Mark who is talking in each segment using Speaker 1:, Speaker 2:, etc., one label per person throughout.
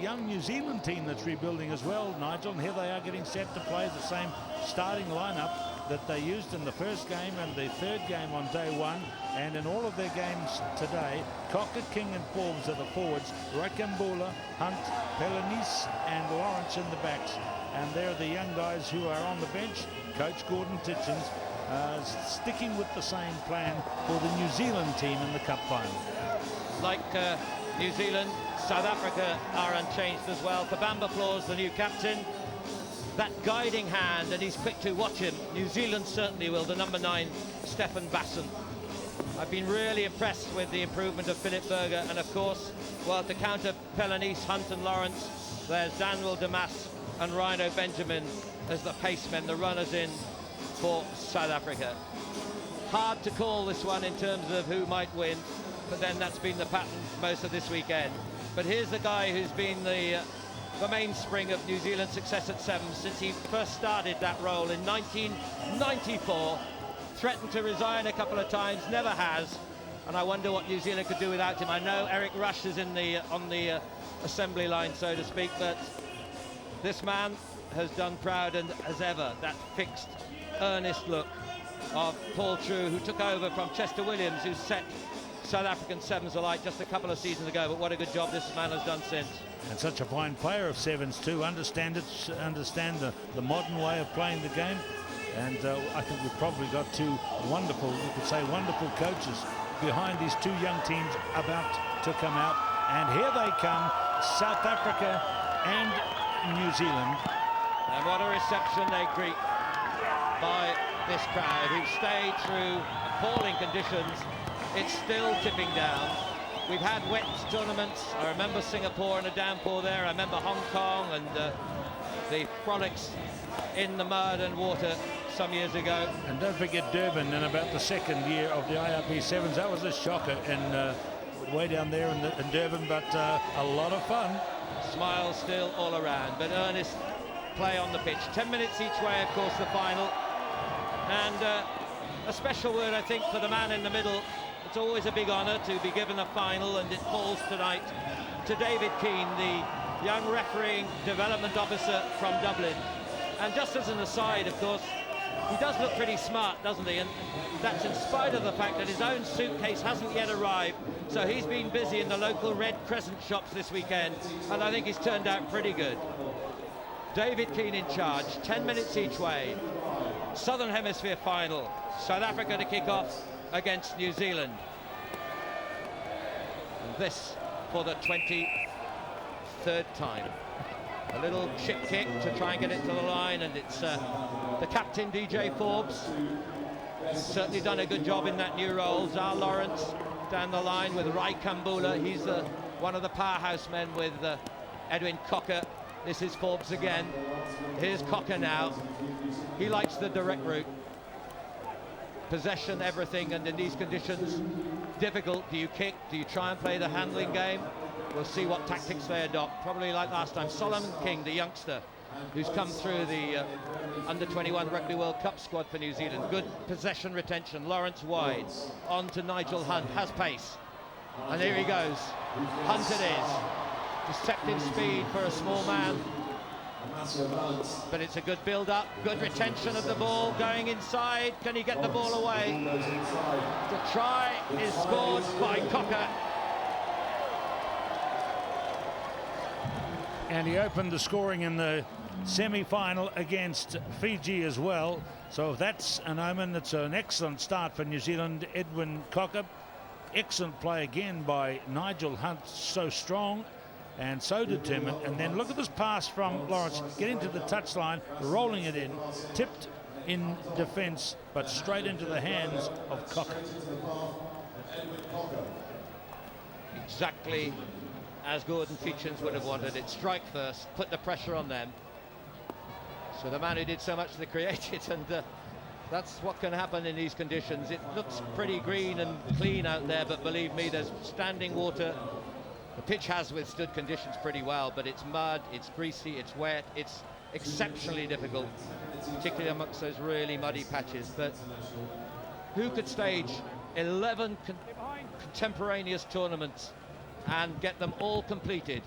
Speaker 1: young New Zealand team that's rebuilding as well, Nigel, and here they are getting set to play the same starting lineup that they used in the first game and the third game on day one, and in all of their games today. Cocker, King and Forbes are the forwards, Rakambula, Hunt, Pelanis and Lawrence in the backs, and they're the young guys who are on the bench. Coach Gordon Titchens sticking with the same plan for the New Zealand team in the cup final.
Speaker 2: Like New Zealand, South Africa are unchanged as well. Kabamba Plaws, the new captain, that guiding hand, and he's quick to watch him. New Zealand certainly will, the number 9, Stefan Basson. I've been really impressed with the improvement of Philip Berger, and of course, well, to counter Pelanis, Hunt and Lawrence, there's Daniel Damas and Rhino Benjamin as the pacemen, the runners in for South Africa. Hard to call this one in terms of who might win, but then that's been the pattern most of this weekend. But here's the guy who's been the mainspring of New Zealand's success at 7 since he first started that role in 1994. Threatened to resign a couple of times, never has, and I wonder what New Zealand could do without him. I know Eric Rush is on the assembly line, so to speak, but this man has done proud and as ever that fixed, earnest look of Paul True, who took over from Chester Williams, who set South African sevens alight just a couple of seasons ago. But what a good job this man has done since.
Speaker 1: And such a fine player of sevens too. Understand the modern way of playing the game. And I think we've probably got two wonderful, we could say wonderful coaches behind these two young teams about to come out. And here they come, South Africa and New Zealand.
Speaker 2: And what a reception they greet by this crowd, who've stayed through appalling conditions. It's still tipping down. We've had wet tournaments. I remember Singapore and a downpour there. I remember Hong Kong and the frolics in the mud and water some years ago.
Speaker 1: And don't forget Durban in about the second year of the IRB sevens. That was a shocker way down there in Durban, but a lot of fun.
Speaker 2: Smiles still all around, but earnest play on the pitch. 10 minutes each way, of course, the final. And a special word, I think, for the man in the middle. It's always a big honour to be given a final, and it falls tonight to David Keane, the young refereeing development officer from Dublin. And just as an aside, of course, he does look pretty smart, doesn't he? And that's in spite of the fact that his own suitcase hasn't yet arrived. So he's been busy in the local Red Crescent shops this weekend, and I think he's turned out pretty good. David Keane in charge, 10 minutes each way. Southern Hemisphere final, South Africa to kick off against New Zealand. And this for the 23rd time. A little chip kick to try and get it to the line, and it's the captain, DJ Forbes, who's certainly done a good job in that new role. Zal Lawrence down the line with Rai Kambula. He's one of the powerhouse men with Edwin Cocker. This is Forbes again. Here's Cocker now. He likes the direct route. Possession, everything, and in these conditions, difficult. Do you kick? Do you try and play the handling game? We'll see what tactics they adopt. Probably like last time. Solomon King, the youngster, who's come through the under-21 Rugby World Cup squad for New Zealand. Good possession retention. Lawrence wide. On to Nigel Hunt. Has pace. And here he goes. Hunt it is. Deceptive speed for a small man. But it's a good build-up. Good retention of the ball. Going inside. Can he get the ball away? The try is scored by Cocker.
Speaker 1: And he opened the scoring in the semi-final against Fiji as well. So that's an omen. It's an excellent start for New Zealand. Edwin Cocker. Excellent play again by Nigel Hunt. So strong and so determined. And then look at this pass from Lawrence, getting to the touchline, rolling it in, tipped in defence, but straight into the hands of Cocker.
Speaker 2: Exactly as Gordon Titchens would have wanted it. Strike first, put the pressure on them. So the man who did so much to create it, and that's what can happen in these conditions. It looks pretty green and clean out there, but believe me, there's standing water. The pitch has withstood conditions pretty well, but it's mud, it's greasy, it's wet, it's exceptionally difficult, particularly amongst those really muddy patches. But who could stage 11 contemporaneous tournaments and get them all completed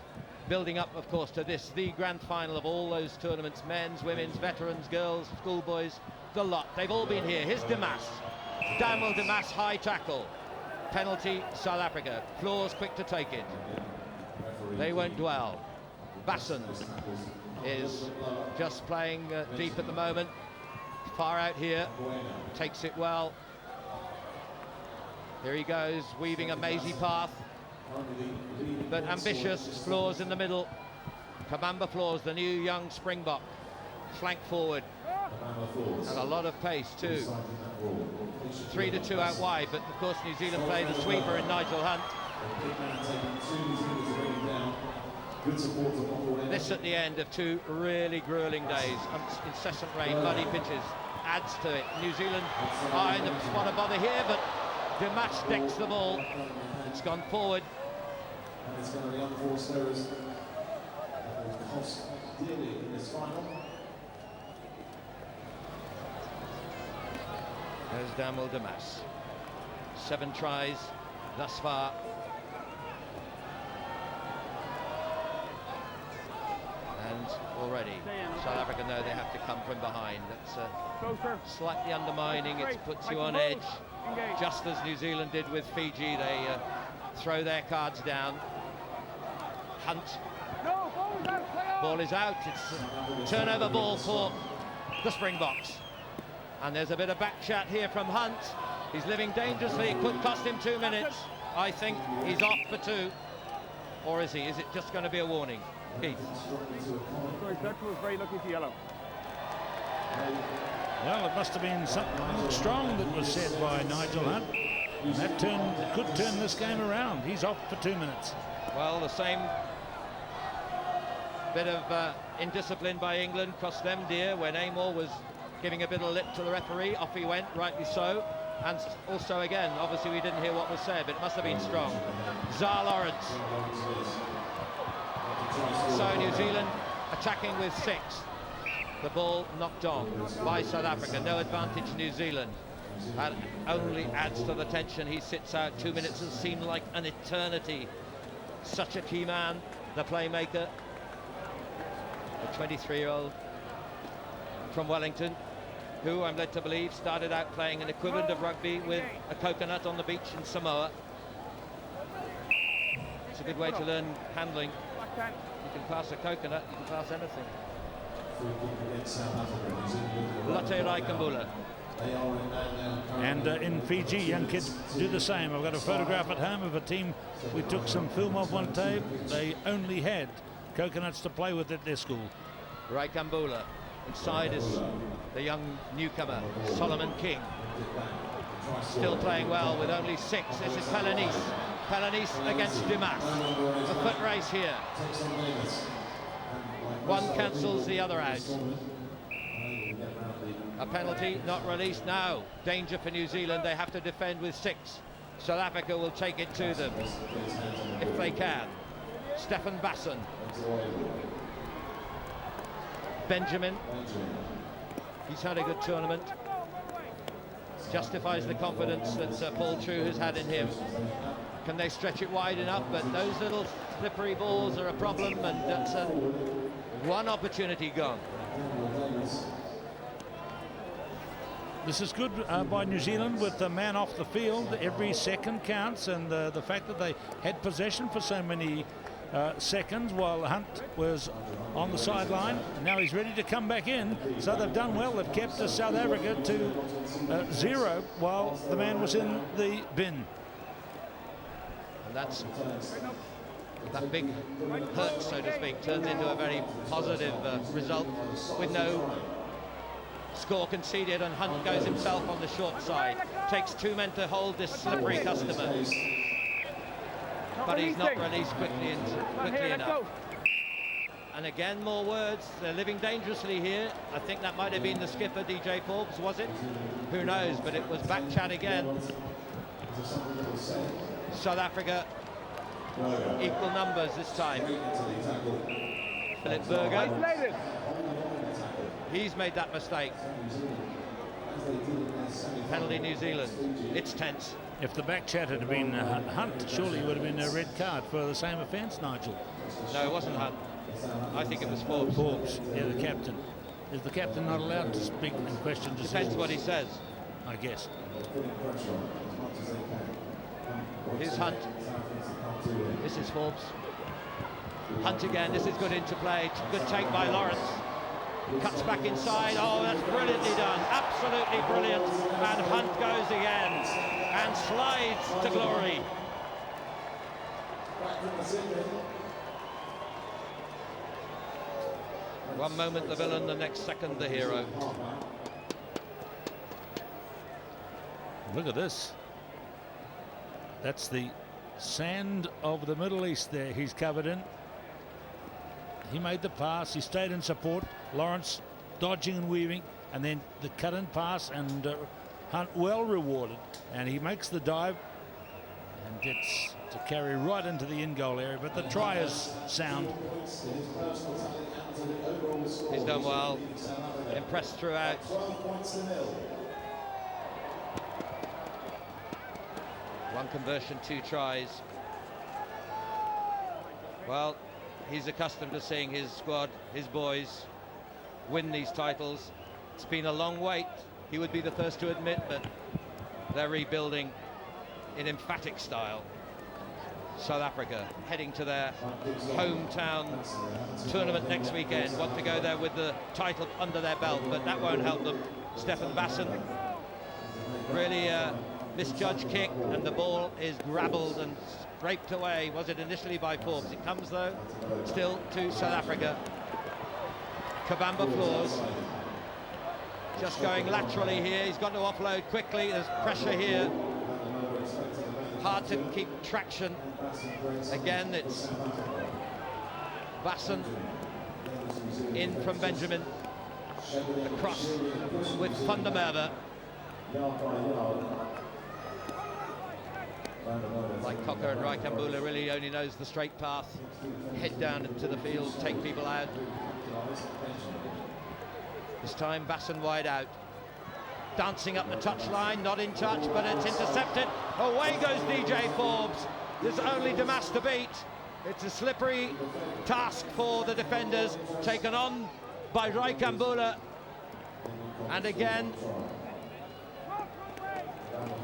Speaker 2: building up, of course, to this, the grand final of all those tournaments, men's, women's, veterans, girls, schoolboys, the lot. They've all been here. Here's Damas. Daniel Damas, high tackle. Penalty, South Africa. Floors quick to take it. They won't dwell. Basson is just playing deep at the moment. Far out here. Takes it well. Here he goes, weaving a mazy path. But ambitious. Floors in the middle. Kabamba Floors, the new young Springbok. Flank forward. And a lot of pace too. 3-2 out wide, but of course New Zealand play the sweeper in Nigel Hunt. This at the end of 2 really grueling days. Incessant rain, muddy pitches, adds to it. New Zealand are in the spot of bother here, but Damas decks the ball. It's gone forward.
Speaker 3: And it's going to be unforced errors that will cost dearly in this final.
Speaker 2: There's Daniel Damas. 7 tries thus far. And already South Africa know they have to come from behind. That's slightly undermining. It puts you on edge, just as New Zealand did with Fiji. They throw their cards down. Hunt. Ball is out. It's a turnover ball for the Springboks. And there's a bit of back chat here from Hunt. He's living dangerously. It could cost him 2 minutes. I think he's off for 2. Or is he? Is it just going to be a warning? Keith.
Speaker 4: Sorry, that was very lucky for yellow.
Speaker 1: Well, it must have been something strong that was said by Nigel Hunt. And that could turn this game around. He's off for 2 minutes.
Speaker 2: Well, the same bit of indiscipline by England cost them dear when Amor was giving a bit of lip to the referee. Off he went, rightly so. And also again, obviously we didn't hear what was said, but it must have been strong. Zar Lawrence. So New Zealand attacking with 6. The ball knocked on by South Africa. No advantage New Zealand. That only adds to the tension. He sits out. 2 minutes has seemed like an eternity. Such a key man, the playmaker. A 23-year-old from Wellington, who I'm led to believe started out playing an equivalent of rugby with a coconut on the beach in Samoa. It's a good way to learn handling. You can pass a coconut, you can pass anything. Lotte Raikambula.
Speaker 1: And in Fiji, young kids do the same. I've got a photograph at home of a team we took some film of one day. They only had coconuts to play with at their school.
Speaker 2: Raikambula. Inside is the young newcomer, Solomon King. Still playing well with only 6. This is Palanis. Palanis against Dumas. A foot race here. One cancels the other out. A penalty not released now. Danger for New Zealand. They have to defend with 6. South Africa will take it to them if they can. Stefan Basson. Benjamin. He's had a good tournament. Justifies the confidence that Paul True has had in him. Can they stretch it wide enough? But those little slippery balls are a problem, and that's one opportunity gone.
Speaker 1: This is good by New Zealand with the man off the field. Every second counts, and the fact that they had possession for so many seconds while Hunt was on the sideline. Now he's ready to come back in, so they've done well. They've kept South Africa to 0 while the man was in the bin.
Speaker 2: And that's that big hurt, so to speak, turns into a very positive result with no score conceded, and Hunt goes himself on the short side. Takes 2 men to hold this slippery customer. But he's not released quickly enough. And again, more words. They're living dangerously here. I think that might have been the skipper, DJ Forbes, was it? Who knows, but it was back chat again. South Africa, equal numbers this time. Philip Berger. He's made that mistake. Penalty New Zealand. It's tense.
Speaker 1: If the back chat had been Hunt, surely it would have been a red card for the same offence, Nigel.
Speaker 2: No, it wasn't Hunt. I think it was Forbes.
Speaker 1: Forbes, yeah, the captain. Is the captain not allowed to speak in question decisions?
Speaker 2: Depends what he says.
Speaker 1: I guess.
Speaker 2: Here's Hunt. This is Forbes. Hunt again. This is good interplay. Good take by Lawrence. Cuts back inside. Oh, that's brilliantly done. Absolutely brilliant. And Hunt goes again and slides to glory. One moment the villain, the next second the hero.
Speaker 1: Look at this. That's the sand of the Middle East there he's covered in. He made the pass, he stayed in support. Lawrence dodging and weaving, and then the cut and pass, and Hunt well rewarded. And he makes the dive and gets to carry right into the in-goal area. But the try is sound.
Speaker 2: He's done well. Impressed throughout. One conversion, 2 tries. Well, he's accustomed to seeing his squad, his boys, win these titles. It's been a long wait, he would be the first to admit, but they're rebuilding in emphatic style. South Africa heading to their hometown tournament next weekend. Want to go there with the title under their belt, but that won't help them. Stefan Basson really misjudged kick, and the ball is grabbled and scraped away. Was it initially by Forbes? It comes though still to South Africa. Kabamba Floors just going laterally here. He's got to offload quickly. There's pressure here. Hard to keep traction. Again, it's Basson in from Benjamin. Across with Van der Merwe. Like Cocker and Raikambula really only knows the straight path. Head down into the field, take people out. This time Basson wide out. Dancing up the touchline, not in touch, but it's intercepted. Away goes DJ Forbes. There's only Damas to beat. It's a slippery task for the defenders, taken on by Raikambula. And again,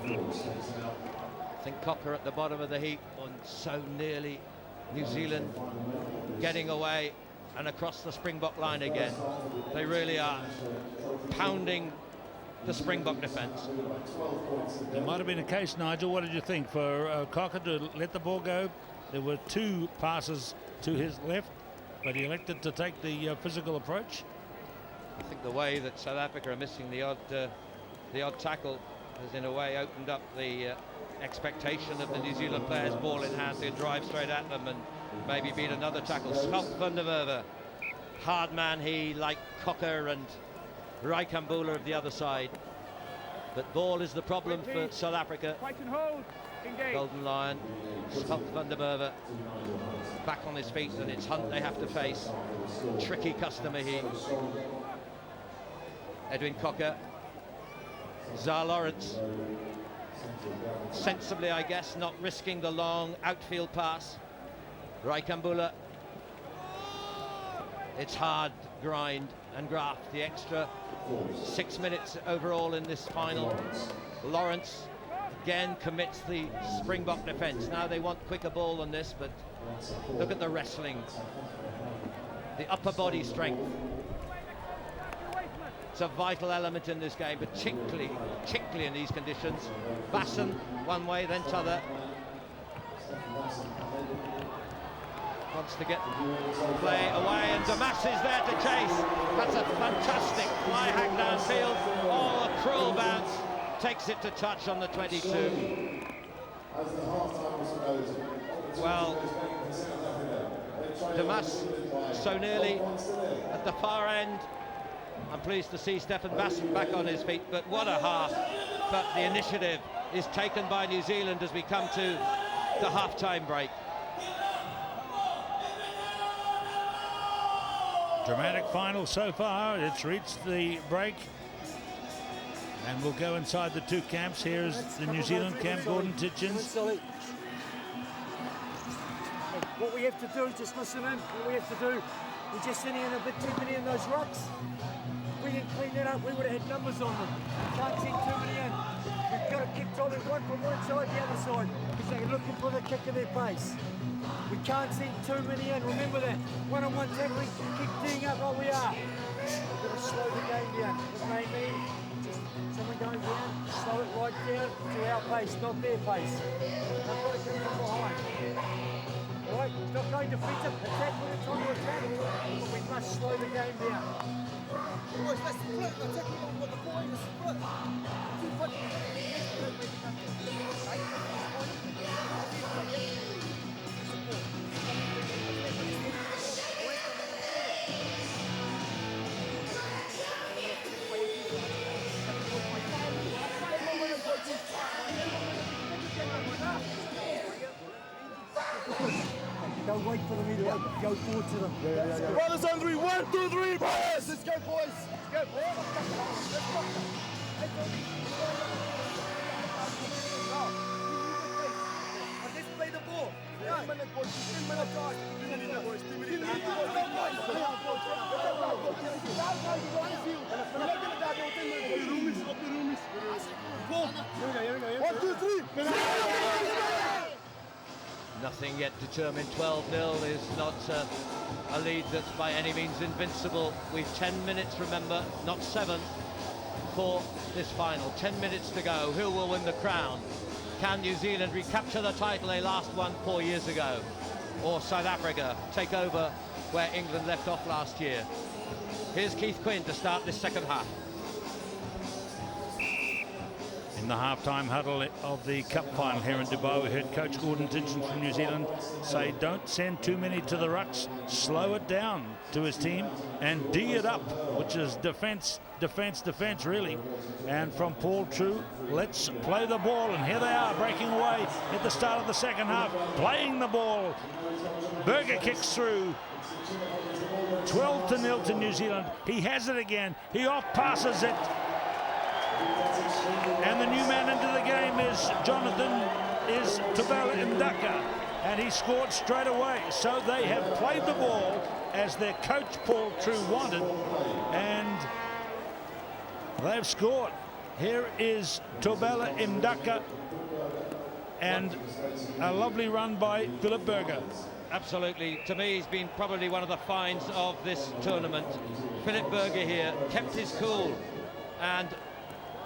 Speaker 2: I think Cocker at the bottom of the heap, on so nearly New Zealand getting away and across the Springbok line again. They really are pounding the Springbok defence.
Speaker 1: There might have been a case, Nigel, what did you think, for Cocker to let the ball go? There were 2 passes to his left, but he elected to take the physical approach.
Speaker 2: I think the way that South Africa are missing the odd tackle has in a way opened up the expectation of the New Zealand players, ball in hand, to drive straight at them and maybe beat another tackle. Smelt Van der Merwe, hard man he, like Cocker and Raikambula of the other side. But ball is the problem for South Africa. Golden Lion, Smelt Van der Merwe back on his feet, and it's Hunt they have to face. Tricky customer he. Edwin Cocker. Zar Lawrence. Sensibly, I guess, not risking the long outfield pass. Raikambula. It's hard grind and graft. The extra 6 minutes overall in this final. Lawrence again commits the Springbok defence. Now they want quicker ball than this, but look at the wrestling. The upper body strength. It's a vital element in this game, particularly in these conditions. Basson one way, then t'other. Wants to get play away, and Damas is there to chase. That's a fantastic fly hack downfield. Oh, a cruel bounce. Takes it to touch on the 22. Well, Damas so nearly at the far end. I'm pleased to see Stefan Basson back on his feet, but what a half. But the initiative is taken by New Zealand as we come to the half-time break.
Speaker 1: Dramatic final so far. It's reached the break. And we'll go inside the 2 camps. Here's the New Zealand camp, Gordon Titchens.
Speaker 5: What we have to do, just listen in, what we have to do, we're just sitting in a bit too many in those rucks. If we can clean that up, we would have had numbers on them. Can't send too many in. We've got to keep trying one from one side, the other side, because they're looking for the kick of their pace. We can't send too many in, remember that. One-on-one tackling, keep teeing up what we are. We've got to slow the game down. What may mean, just someone going down, slow it right down to our pace, not their pace. They've got to come from behind. Alright, it's not going defensive, attack when it's trying to attack, but we must slow the game down.
Speaker 6: Boys, let's split. Now take it on what the boys is split. Two punches.
Speaker 5: Don't wait for them either way, go forward to them.
Speaker 6: Brothers on three. 1, 2, 3, boys. Let's go, boys. Let's go. Let's go. Let's play the ball. 10 minutes, boys. 10 minutes, guys. 2 minutes, boys. 2 minutes. One, two, three.
Speaker 2: Nothing yet determined. 12-0 is not a lead that's by any means invincible. We've 10 minutes, remember, not 7, for this final. 10 minutes to go. Who will win the crown? Can New Zealand recapture the title they last won 4 years ago? Or South Africa take over where England left off last year? Here's Keith Quinn to start this second half.
Speaker 1: In the half-time huddle of the Cup final here in Dubai, we heard Coach Gordon Dinson from New Zealand say, don't send too many to the rucks, slow it down to his team and D it up, which is defence, defence, defence, really. And from Paul True, let's play the ball. And here they are, breaking away at the start of the second half, playing the ball. Berger kicks through. 12-0 to New Zealand. He has it again. He off-passes it. And the new man into the game is Tobela Ndaka, and he scored straight away. So they have played the ball as their coach Paul True wanted, and they've scored. Here is Tobela Ndaka, and a lovely run by Philip Berger.
Speaker 2: Absolutely. To me, he's been probably one of the finds of this tournament. Philip Berger here kept his cool and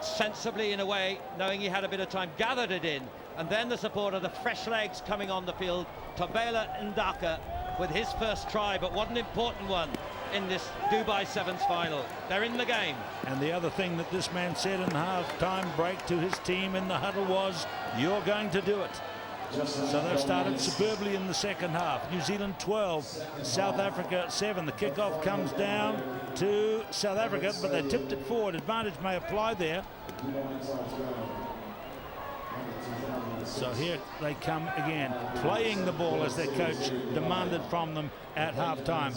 Speaker 2: sensibly, in a way, knowing he had a bit of time, gathered it in, and then the support of the fresh legs coming on the field. Tobela Ndaka with his first try, but what an important one in this Dubai Sevens final. They're in the game.
Speaker 1: And the other thing that this man said in half-time break to his team in the huddle was, you're going to do it. So they've started superbly in the second half. New Zealand 12, South Africa 7. The kickoff comes down to South Africa, but they tipped it forward. Advantage may apply there. So here they come again, playing the ball as their coach demanded from them at half-time.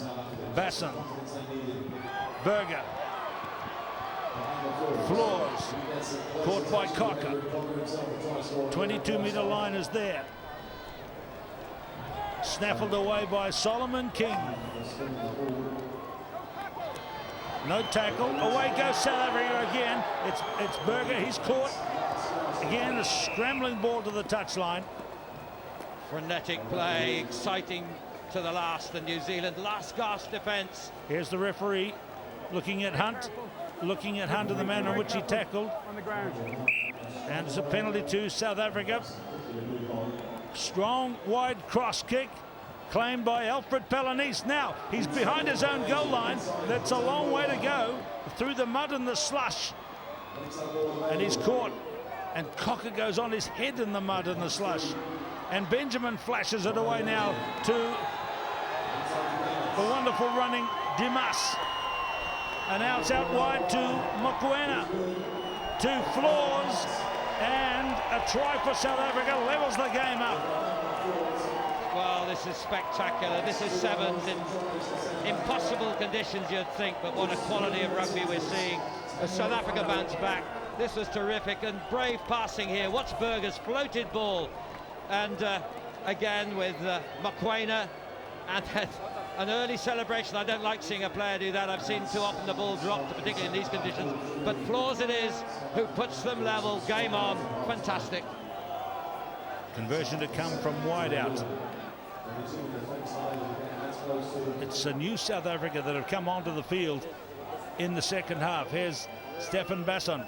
Speaker 1: Basson, Berger, Floors, caught by Cocker. 22-meter line is there. Snaffled away by Solomon King. No tackle. Away goes South Africa again. It's Berger. He's caught. Again, a scrambling ball to the touchline.
Speaker 2: Frenetic play, exciting to the last. The New Zealand last gasp defence.
Speaker 1: Here's the referee looking at Hunt. Looking at Hunt and the man on which he tackled.
Speaker 4: On the ground.
Speaker 1: And it's a penalty to South Africa. Strong wide cross kick claimed by Alfred Pellanise. Now he's behind his own goal line. That's a long way to go through the mud and the slush. And he's caught. And Cocker goes on his head in the mud and the slush. And Benjamin flashes it away now to the wonderful running Dimas. And now it's out wide to Mokoena, to Floors, and a try for South Africa levels the game up.
Speaker 2: Well, this is spectacular. This is Sevens in impossible conditions, you'd think, but what a quality of rugby we're seeing as South Africa bounce back. This was terrific, and brave passing here. Watch Berger's floated ball, and again with Mokoena, and then an early celebration. I don't like seeing a player do that. I've seen too often the ball dropped, particularly in these conditions. But Flaws it is who puts them level. Game on. Fantastic.
Speaker 1: Conversion to come from wide out. It's a new South Africa that have come onto the field in the second half. Here's Stefan Basson.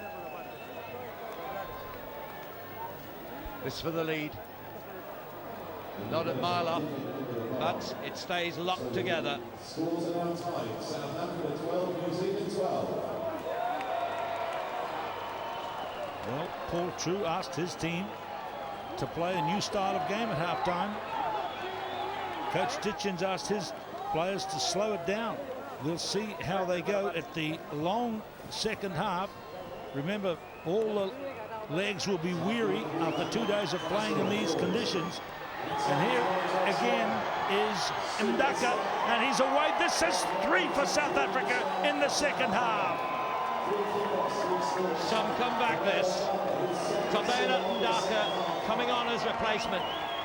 Speaker 2: This for the lead. Not a mile off, but it stays locked together.
Speaker 3: Scores are now tied. South Africa 12, New Zealand 12.
Speaker 1: Well, Paul True asked his team to play a new style of game at half-time. Coach Titchens asked his players to slow it down. We'll see how they go at the long second half. Remember, all the legs will be weary after 2 days of playing in these conditions. And here again is Ndaka, and he's away. This is 3 for South Africa in the second half.
Speaker 2: Some comeback this. Tobela Ndaka coming on as replacement.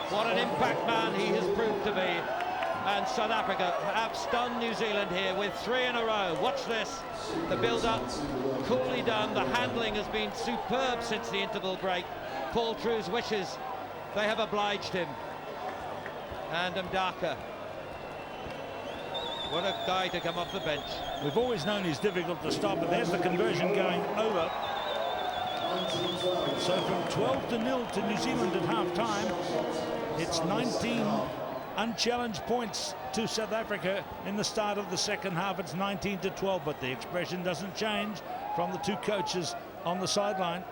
Speaker 2: What an impact man he has proved to be. And South Africa have stunned New Zealand here with 3 in a row. Watch this. The build-up, coolly done. The handling has been superb since the interval break. Paul True's wishes, they have obliged him. And Ndaka, what a guy to come off the bench.
Speaker 1: We've always known he's difficult to stop, but there's the conversion going over. So from 12-0 to New Zealand at half-time, it's 19 unchallenged points to South Africa. In the start of the second half, it's 19-12, but the expression doesn't change from the two coaches on the sideline.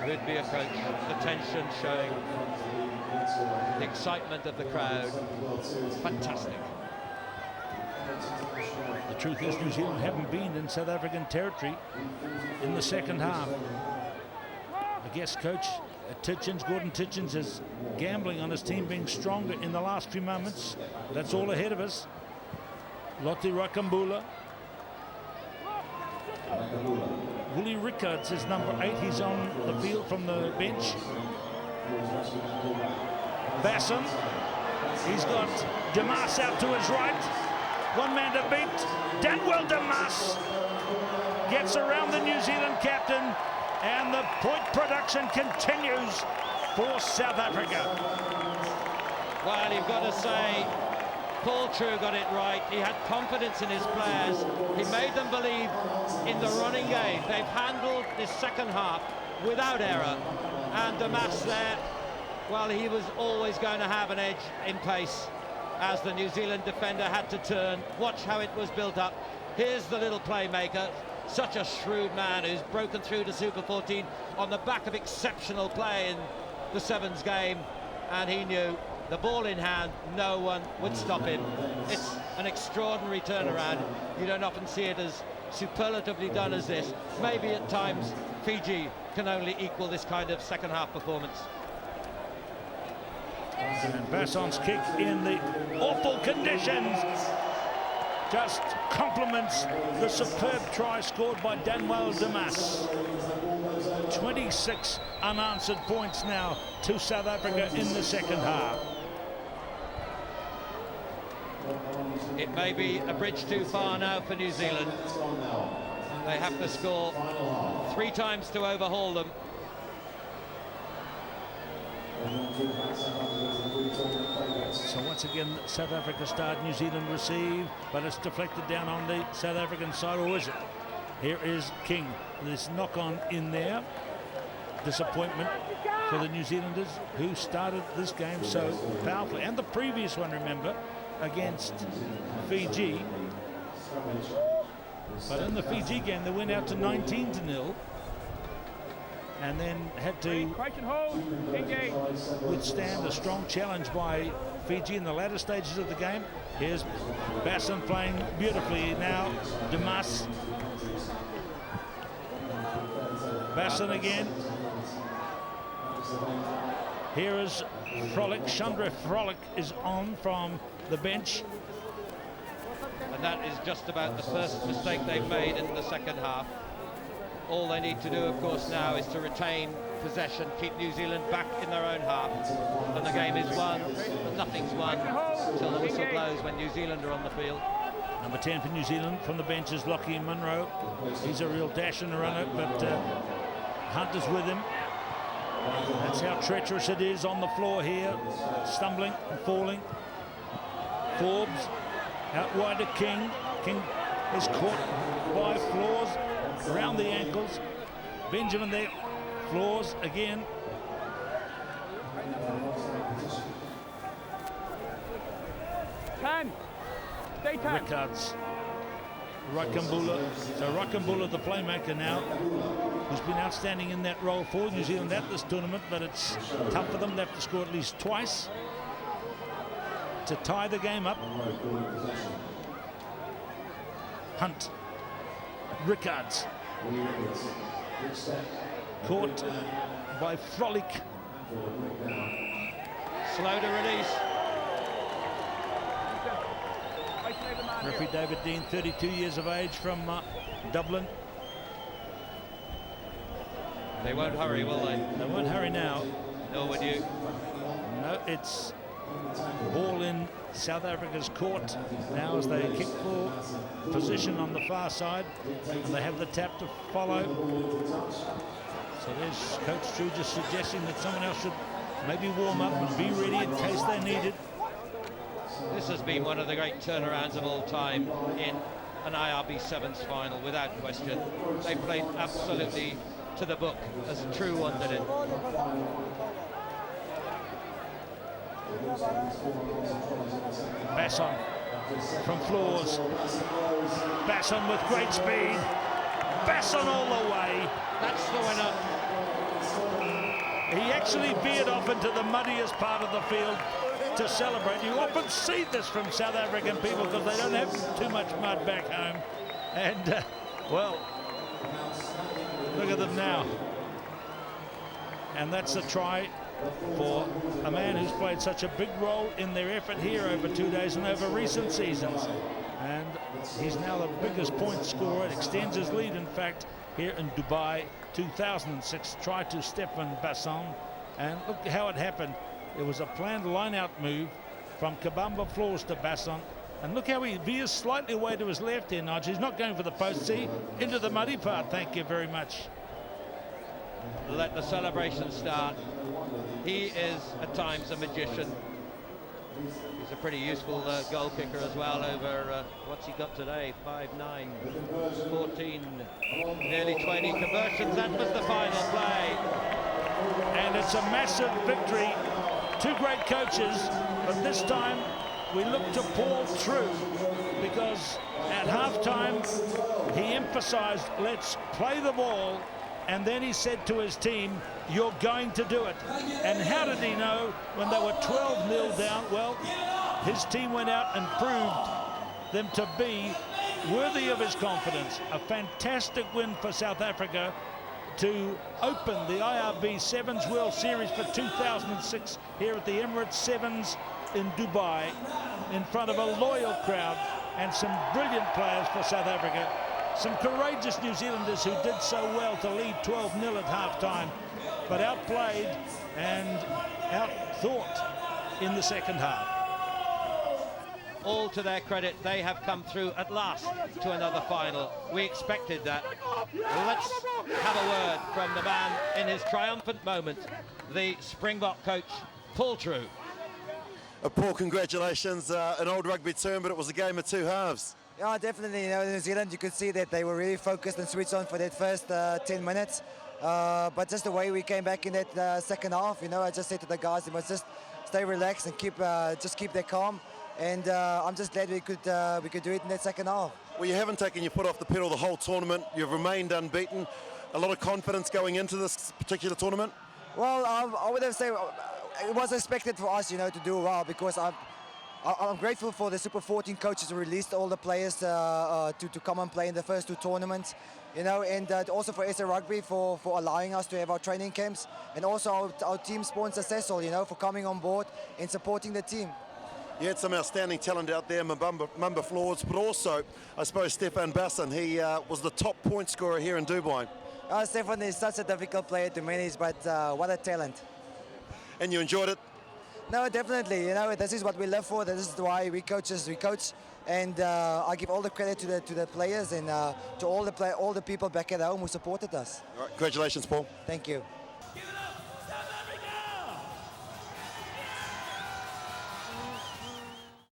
Speaker 2: Rugby approach, the tension showing, the excitement of the crowd. Fantastic.
Speaker 1: The truth is, New Zealand haven't been in South African territory in the second half. I guess Coach Gordon Titchens is gambling on his team being stronger in the last few moments. That's all ahead of us. Lotte Rakambula. Willie Rickards is number 8. He's on the field from the bench. Basson. He's got Damas out to his right. One man to beat. Danwell Damas gets around the New Zealand captain, and the point production continues for South Africa.
Speaker 2: Well, you've got to say, Paul True got it right. He had confidence in his players. He made them believe in the running game. They've handled this second half without error. And Damas there, well, he was always going to have an edge in pace as the New Zealand defender had to turn. Watch how it was built up. Here's the little playmaker. Such a shrewd man who's broken through to Super 14 on the back of exceptional play in the Sevens game. And he knew, the ball in hand, no one would stop him. It's an extraordinary turnaround. You don't often see it as superlatively done as this. Maybe at times Fiji can only equal this kind of second half performance.
Speaker 1: And Basson's kick in the awful conditions just complements the superb try scored by Danwell Damas. 26 unanswered points now to South Africa in the second half.
Speaker 2: It may be a bridge too far now for New Zealand. They have to score 3 times to overhaul them.
Speaker 1: So once again, South Africa start, New Zealand receive, but it's deflected down on the South African side, or is it? Here is King. This knock-on in there. Disappointment for the New Zealanders, who started this game so powerfully. And the previous one, remember, against Fiji. But in the Fiji game, they went out to 19-0. And then had to withstand a strong challenge by Fiji in the latter stages of the game. Here's Basson playing beautifully now. Damas. Basson again. Here is Frolic. Chandra Frolic is on from the bench.
Speaker 2: And that is just about the first mistake they've made in the second half. All they need to do, of course, now is to retain possession, keep New Zealand back in their own half. And the game is won, but nothing's won until the whistle blows when New Zealand are on the field.
Speaker 1: Number 10 for New Zealand from the bench is Lockie Munro. He's a real dash and a runner, but Hunt is with him. That's how treacherous it is on the floor here, stumbling and falling. Forbes out wide to King. King is caught by Floors around the ankles. Benjamin there, Floors again.
Speaker 4: Stay 10.
Speaker 1: Rickards, Rakambula. So Rakambula, the playmaker now, who's been outstanding in that role for New Zealand at this tournament, but it's tough for them. They have to score at least twice to tie the game up. Hunt, Rickards, caught by Frolic.
Speaker 2: Slow to release.
Speaker 1: Referee David Dean, 32 years of age, from Dublin.
Speaker 2: They won't hurry, will they?
Speaker 1: They won't hurry now.
Speaker 2: Nor would you.
Speaker 1: No, it's ball in South Africa's court now as they kick for position on the far side. They have the tap to follow. So there's Coach Drew just suggesting that someone else should maybe warm up and be ready in case they need it.
Speaker 2: This has been one of the great turnarounds of all time in an IRB Sevens final, without question. They played absolutely to the book, as a true one did it.
Speaker 1: Basson from Floors. Basson with great speed. Basson all the way.
Speaker 2: That's the winner.
Speaker 1: He actually veered off into the muddiest part of the field to celebrate. You often see this from South African people because they don't have too much mud back home. And, well, look at them now. And that's a try for a man who's played such a big role in their effort here over 2 days and over recent seasons. And he's now the biggest point scorer. It extends his lead, in fact, here in Dubai. 2006 try to Stefan Basson. And look how it happened. It was a planned line-out move from Kabamba Floors to Basson. And look how he veers slightly away to his left here, Nigel. He's not going for the post. See, into the muddy part. Thank you very much.
Speaker 2: Let the celebration start. He is at times a magician. He's a pretty useful goal kicker as well. Over what's he got today? 5'9", 14, nearly 20 conversions. That was the final play.
Speaker 1: And it's a massive victory. Two great coaches, but this time we look to Paul True, because at halftime he emphasized, let's play the ball, and then he said to his team, you're going to do it. And how did he know when they were 12-0 down? Well, his team went out and proved them to be worthy of his confidence. A fantastic win for South Africa to open the IRB Sevens World Series for 2006 here at the Emirates Sevens in Dubai, in front of a loyal crowd and some brilliant players for South Africa. Some courageous New Zealanders who did so well to lead 12-0 at halftime, but outplayed and outthought in the second half.
Speaker 2: All to their credit, they have come through at last to another final. We expected that. Let's have a word from the man in his triumphant moment, the Springbok coach, Paul True.
Speaker 7: Paul, congratulations. An old rugby term, but it was a game of two halves.
Speaker 8: Yeah, definitely. You know, in New Zealand, you could see that they were really focused and switched on for that first 10 minutes. But just the way we came back in that second half, you know, I just said to the guys, they must just stay relaxed and keep their calm. And I'm just glad we could do it in that second half.
Speaker 7: Well, you haven't taken your foot off the pedal the whole tournament. You've remained unbeaten. A lot of confidence going into this particular tournament.
Speaker 8: Well, I would have said it was expected for us, you know, to do well, because I'm grateful for the Super 14 coaches who released all the players to come and play in the first two tournaments, you know, and also for SA Rugby for allowing us to have our training camps, and also our team sponsor Cecil, you know, for coming on board and supporting the team.
Speaker 7: You had some outstanding talent out there, Mamba Floors, but also, I suppose, Stefan Basson. He was the top point scorer here in Dubai.
Speaker 8: Stefan is such a difficult player to manage, but what a talent.
Speaker 7: And you enjoyed it?
Speaker 8: No, definitely. You know, this is what we live for. This is why we coach, and I give all the credit to the players and to all the people back at home who supported us.
Speaker 7: All right, congratulations, Paul.
Speaker 8: Thank you.